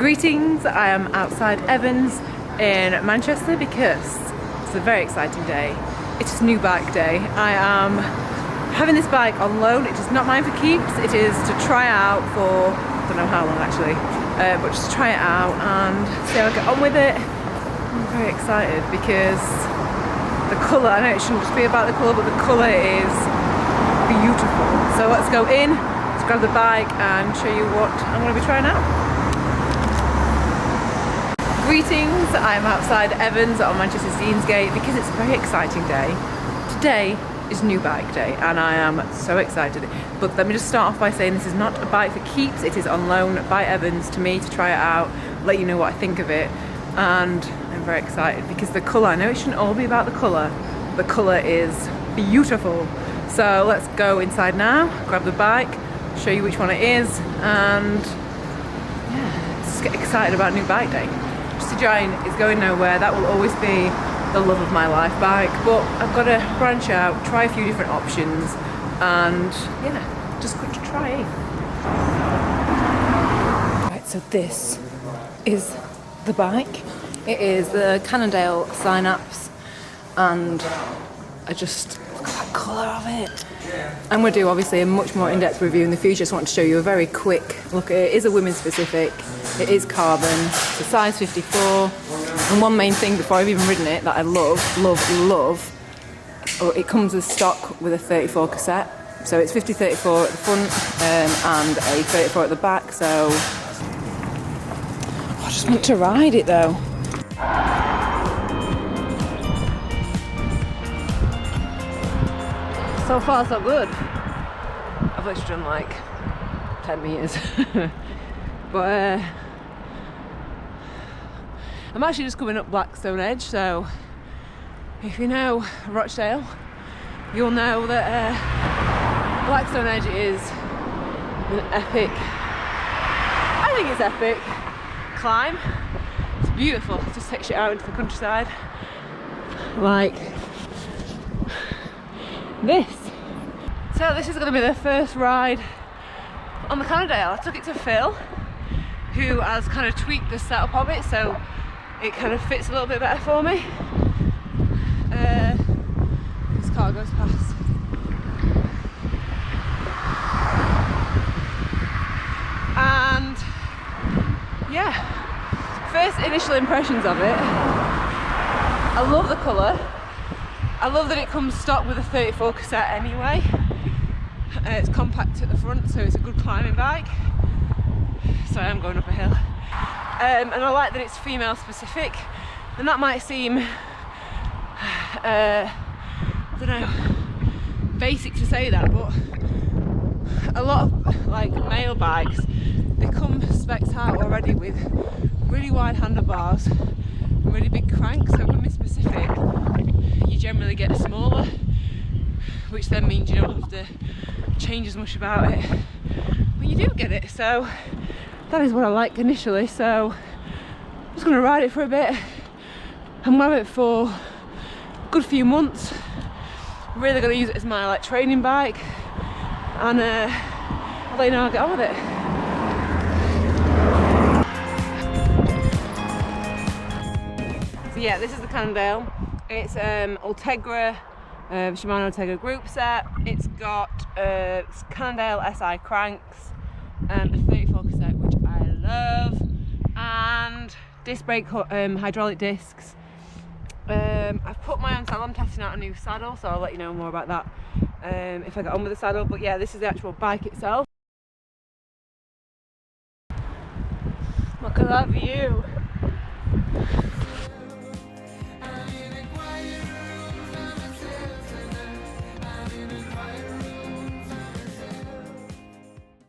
Greetings, I am outside Evans in Manchester because it's a very exciting day. It's new bike day. I am having this bike on loan. It is not mine for keeps. It is to try out for, I don't know how long actually, but just to try it out and see how I get on with it. I'm very excited because the colour, I know it shouldn't just be about the colour, but the colour is beautiful. So let's go in, let's grab the bike and show you what I'm going to be trying out. Greetings, I'm outside Evans on Manchester's Deansgate because it's a very exciting day. Today is new bike day and I am so excited. But let me just start off by saying this is not a bike for keeps, it is on loan by Evans to me to try it out, let you know what I think of it. And I'm very excited because the colour, I know it shouldn't all be about the colour is beautiful. So let's go inside now, grab the bike, show you which one it is, and yeah, just get excited about new bike day. Just a Giant is going nowhere, that will always be the love of my life bike, but I've got to branch out, try a few different options, and yeah, just good to try. Right, so this is the bike. It is the Cannondale Synapse, and I just look at that colour of it. I'm going to do obviously a much more in-depth review in the future. Just want to show you a very quick look at it. It is a women's specific, it is carbon, it's a size 54, and one main thing before I've even ridden it that I love, it comes as stock with a 34 cassette. So it's 50-34 at the front and a 34 at the back, so I just want to ride it though. So far so good. I've literally done like 10 metres. But I'm actually just coming up Blackstone Edge, so if you know Rochdale, you'll know that Blackstone Edge is an epic, I think it's epic, climb. It's beautiful, it just takes you out into the countryside like this. So this is going to be the first ride on the Cannondale. I took it to Phil, who has kind of tweaked the setup of it so it kind of fits a little bit better for me. This car goes past. And yeah, first initial impressions of it, I love the colour. I love that it comes stock with a 34 cassette anyway. It's compact at the front, so it's a good climbing bike. Sorry, I'm going up a hill. And I like that it's female specific, and that might seem, I don't know, basic to say that, but a lot of like male bikes, they come spec'd out already with really wide handlebars and really big cranks, so women specific, you generally get smaller, which then means you don't have to change as much about it, but you do get it. So that is what I like initially, so I'm just going to ride it for a bit. I'm going to have it for a good few months. I'm really going to use it as my like training bike, and I'll let you know how I get on with it. So yeah, this is the Cannondale. It's Ultegra, Shimano Ultegra group set. It's got Cannondale SI cranks and a 34 cassette, which I love, and disc brake hydraulic discs. I've put my own saddle. I'm testing out a new saddle, so I'll let you know more about that if I get on with the saddle. But yeah, this is the actual bike itself. Look at that view.